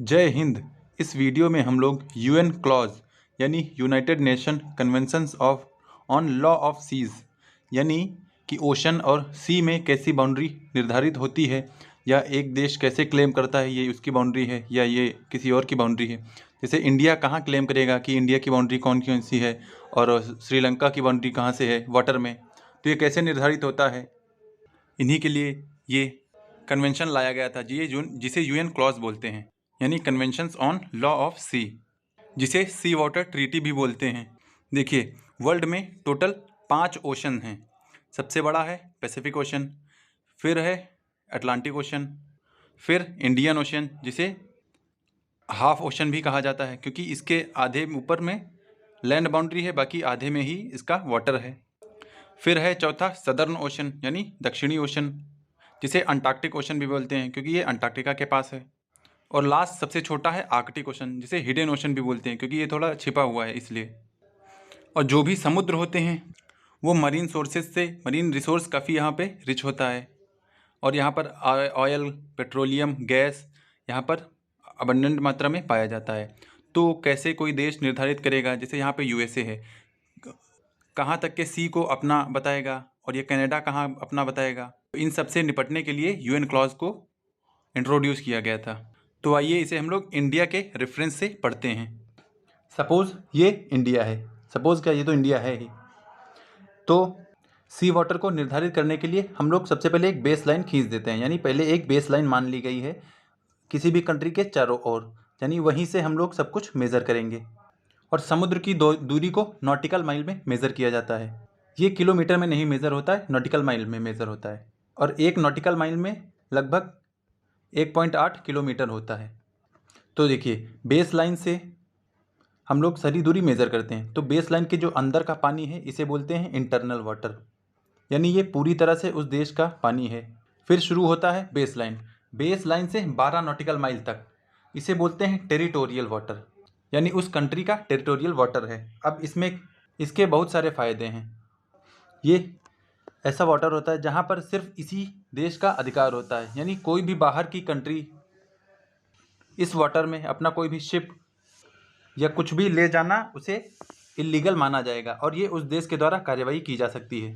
जय हिंद। इस वीडियो में हम लोग यूएन क्लॉज यानी united nation conventions of on law of seas यानी कि ओशन और सी में कैसी बाउंड्री निर्धारित होती है या एक देश कैसे क्लेम करता है ये उसकी बाउंड्री है या ये किसी और की बाउंड्री है। जैसे इंडिया कहाँ क्लेम करेगा कि इंडिया की बाउंड्री कौन कौन सी है और श्रीलंका की बाउंड्री कहाँ से है वाटर में, तो ये कैसे निर्धारित होता है। इन्हीं के लिए ये कन्वेंशन लाया गया था जिसे यूएन क्लॉज बोलते हैं यानी कन्वेंशंस ऑन लॉ ऑफ सी, जिसे सी वाटर ट्रीटी भी बोलते हैं। देखिए, वर्ल्ड में टोटल 5 ओशन हैं। सबसे बड़ा है पैसिफिक ओशन, फिर है अटलांटिक ओशन, फिर इंडियन ओशन जिसे हाफ ओशन भी कहा जाता है क्योंकि इसके आधे ऊपर में लैंड बाउंड्री है, बाकी आधे में ही इसका वाटर है। फिर है चौथा सदर्न ओशन यानी दक्षिणी ओशन, जिसे अंटार्कटिक ओशन भी बोलते हैं क्योंकि ये अंटार्कटिका के पास है। और लास्ट सबसे छोटा है आर्कटिक ओशन, जिसे हिडन ओशन भी बोलते हैं क्योंकि ये थोड़ा छिपा हुआ है इसलिए। और जो भी समुद्र होते हैं वो मरीन सोर्सेज से, मरीन रिसोर्स काफ़ी यहाँ पे रिच होता है और यहाँ पर ऑयल, पेट्रोलियम, गैस यहाँ पर अबंडेंट मात्रा में पाया जाता है। तो कैसे कोई देश निर्धारित करेगा, जैसे यहाँ पे यूएसए है, कहाँ तक के सी को अपना बताएगा और ये कनाडा कहाँ अपना बताएगा। इन सब से निपटने के लिए यूएन क्लॉज को इंट्रोड्यूस किया गया था। तो आइए इसे हम लोग इंडिया के रेफरेंस से पढ़ते हैं। सपोज़ ये इंडिया है, सपोज़ क्या, ये तो इंडिया है ही। तो सी वाटर को निर्धारित करने के लिए हम लोग सबसे पहले एक बेस लाइन खींच देते हैं, यानी पहले एक बेस लाइन मान ली गई है किसी भी कंट्री के चारों ओर, यानी वहीं से हम लोग सब कुछ मेज़र करेंगे। और समुद्र की दूरी को नॉटिकल माइल में मेज़र किया जाता है। ये किलोमीटर में नहीं मेज़र होता है, नॉटिकल माइल में मेज़र होता है। और एक नॉटिकल माइल में लगभग 1.8 किलोमीटर होता है। तो देखिए, बेस लाइन से हम लोग सारी दूरी मेज़र करते हैं। तो बेस लाइन के जो अंदर का पानी है इसे बोलते हैं इंटरनल वाटर, यानी ये पूरी तरह से उस देश का पानी है। फिर शुरू होता है बेस लाइन, बेस लाइन से 12 नॉटिकल माइल तक, इसे बोलते हैं टेरिटोरियल वाटर, यानी उस कंट्री का टेरिटोरियल वाटर है। अब इसमें इसके बहुत सारे फ़ायदे हैं। ये ऐसा वाटर होता है जहाँ पर सिर्फ इसी देश का अधिकार होता है, यानी कोई भी बाहर की कंट्री इस वाटर में अपना कोई भी शिप या कुछ भी ले जाना उसे इलीगल माना जाएगा और ये उस देश के द्वारा कार्यवाही की जा सकती है।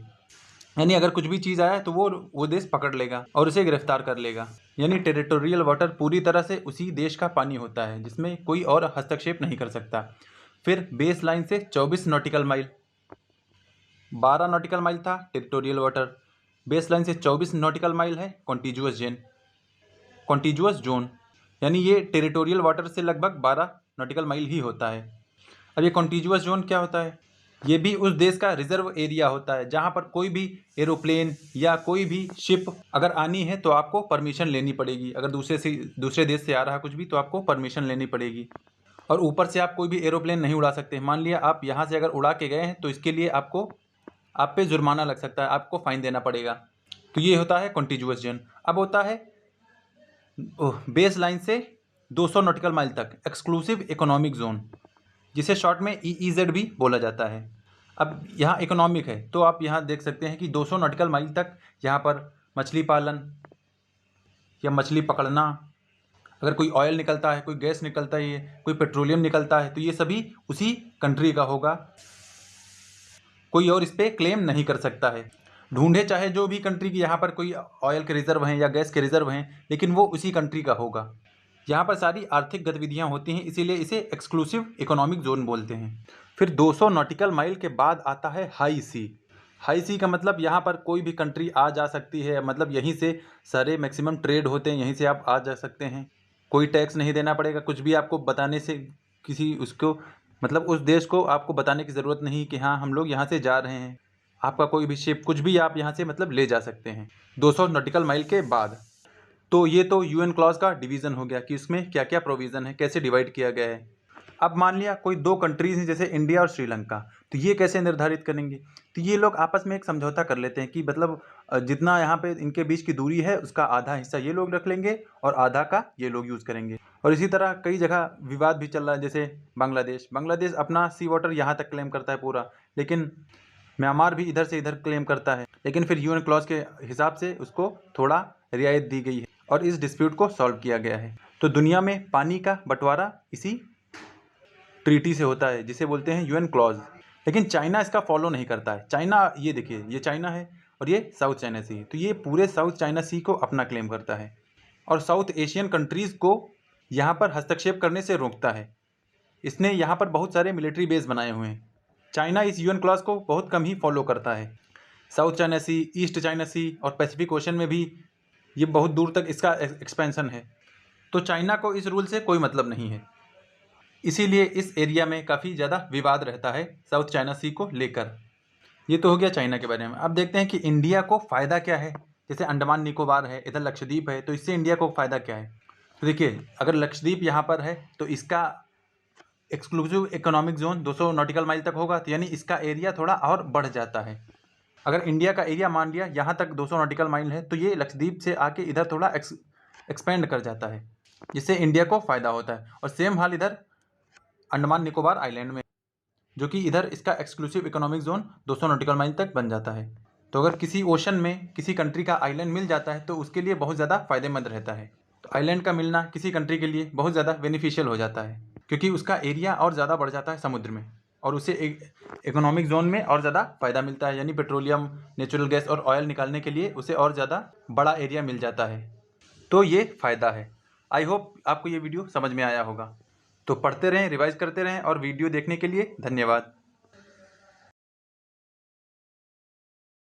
यानी अगर कुछ भी चीज़ आया तो वो देश पकड़ लेगा और उसे गिरफ्तार कर लेगा। यानी टेरिटोरियल वाटर पूरी तरह से उसी देश का पानी होता है जिसमें कोई और हस्तक्षेप नहीं कर सकता। फिर बेस लाइन से 24 नॉटिकल माइल, 12 नॉटिकल माइल था टेरिटोरियल वाटर, बेस लाइन से 24 नॉटिकल माइल है कॉन्टिजुअस जोन, यानी ये टेरिटोरियल वाटर से लगभग 12 नॉटिकल माइल ही होता है। अब ये कॉन्टिजुअस जोन क्या होता है? ये भी उस देश का रिजर्व एरिया होता है जहाँ पर कोई भी एरोप्लेन या कोई भी शिप अगर आनी है तो आपको परमिशन लेनी पड़ेगी। अगर दूसरे देश से आ रहा कुछ भी तो आपको परमिशन लेनी पड़ेगी। और ऊपर से आप कोई भी एरोप्लेन नहीं उड़ा सकते। मान लिया आप यहाँ से अगर उड़ा के गए हैं तो इसके लिए आप पे जुर्माना लग सकता है, आपको फ़ाइन देना पड़ेगा। तो ये होता है कॉन्टिजुअस जोन। अब होता है बेस लाइन से 200 नॉटिकल माइल तक एक्सक्लूसिव इकोनॉमिक जोन, जिसे शॉर्ट में EEZ भी बोला जाता है। अब यहाँ इकोनॉमिक है तो आप यहाँ देख सकते हैं कि 200 नॉटिकल माइल तक यहाँ पर मछली पालन या मछली पकड़ना, अगर कोई ऑयल निकलता है, कोई गैस निकलता है, कोई पेट्रोलियम निकलता है तो ये सभी उसी कंट्री का होगा, कोई और इस पर क्लेम नहीं कर सकता है। ढूंढे चाहे जो भी कंट्री की यहाँ पर कोई ऑयल के रिजर्व हैं या गैस के रिजर्व हैं, लेकिन वो उसी कंट्री का होगा। यहाँ पर सारी आर्थिक गतिविधियाँ होती हैं, इसीलिए इसे एक्सक्लूसिव इकोनॉमिक जोन बोलते हैं। फिर 200 नॉटिकल माइल के बाद आता है हाई सी। हाई सी का मतलब यहाँ पर कोई भी कंट्री आ जा सकती है, मतलब यहीं से सारे मैक्सिमम ट्रेड होते हैं, यहीं से आप आ जा सकते हैं, कोई टैक्स नहीं देना पड़ेगा। कुछ भी आपको बताने से किसी उसको मतलब उस देश को आपको बताने की ज़रूरत नहीं कि हाँ हम लोग यहाँ से जा रहे हैं। आपका कोई भी शिप कुछ भी आप यहाँ से मतलब ले जा सकते हैं 200 नॉटिकल माइल के बाद। तो ये तो यूएन क्लॉज का डिवीज़न हो गया कि इसमें क्या क्या प्रोविज़न है, कैसे डिवाइड किया गया है। अब मान लिया कोई 2 कंट्रीज़ हैं जैसे इंडिया और श्रीलंका, तो ये कैसे निर्धारित करेंगे? तो ये लोग आपस में एक समझौता कर लेते हैं कि मतलब जितना यहाँ पे इनके बीच की दूरी है उसका आधा हिस्सा ये लोग रख लेंगे और आधा का ये लोग यूज़ करेंगे। और इसी तरह कई जगह विवाद भी चल रहा है, जैसे बांग्लादेश अपना सी वाटर यहाँ तक क्लेम करता है पूरा, लेकिन म्यांमार भी इधर से इधर क्लेम करता है, लेकिन फिर यूएन क्लॉज के हिसाब से उसको थोड़ा रियायत दी गई है और इस डिस्प्यूट को सॉल्व किया गया है। तो दुनिया में पानी का बंटवारा इसी ट्रीटी से होता है जिसे बोलते हैं यूएन क्लॉज। लेकिन चाइना इसका फॉलो नहीं करता है। चाइना, ये देखिए, ये चाइना है और ये साउथ चाइना सी, तो ये पूरे साउथ चाइना सी को अपना क्लेम करता है और साउथ एशियन कंट्रीज़ को यहाँ पर हस्तक्षेप करने से रोकता है। इसने यहाँ पर बहुत सारे मिलिट्री बेस बनाए हुए हैं। चाइना इस यूएन क्लॉज को बहुत कम ही फॉलो करता है। साउथ चाइना सी, ईस्ट चाइना सी और पैसिफिक ओशन में भी ये बहुत दूर तक इसका एक्सपेंशन है। तो चाइना को इस रूल से कोई मतलब नहीं है, इसीलिए इस एरिया में काफ़ी ज़्यादा विवाद रहता है साउथ चाइना सी को लेकर। ये तो हो गया चाइना के बारे में। अब देखते हैं कि इंडिया को फ़ायदा क्या है। जैसे अंडमान निकोबार है, इधर लक्षद्वीप है, तो इससे इंडिया को फ़ायदा क्या है। तो देखिए, अगर लक्षद्वीप यहाँ पर है तो इसका exclusive economic zone 200 nautical mile तक होगा, तो यानी इसका एरिया थोड़ा और बढ़ जाता है। अगर इंडिया का एरिया मान लिया यहाँ तक 200 नॉटिकल माइल है, तो ये लक्षद्वीप से आके इधर थोड़ा एक्सपेंड कर जाता है, जिससे इंडिया को फ़ायदा होता है। और सेम हाल इधर अंडमान निकोबार आइलैंड में, जो कि इधर इसका exclusive economic zone 200 nautical mile तक बन जाता है। तो अगर किसी ओशन में किसी कंट्री का आइलैंड मिल जाता है तो उसके लिए बहुत ज़्यादा फ़ायदेमंद रहता है। तो आइलैंड का मिलना किसी कंट्री के लिए बहुत ज़्यादा बेनिफिशियल हो जाता है, क्योंकि उसका एरिया और ज़्यादा बढ़ जाता है समुद्र में और उसे इकोनॉमिक जोन में और ज़्यादा फ़ायदा मिलता है, यानी पेट्रोलियम, नेचुरल गैस और ऑयल निकालने के लिए उसे और ज़्यादा बड़ा एरिया मिल जाता है। तो ये फ़ायदा है। आई होप आपको ये वीडियो समझ में आया होगा। तो पढ़ते रहें, रिवाइज करते रहें और वीडियो देखने के लिए धन्यवाद।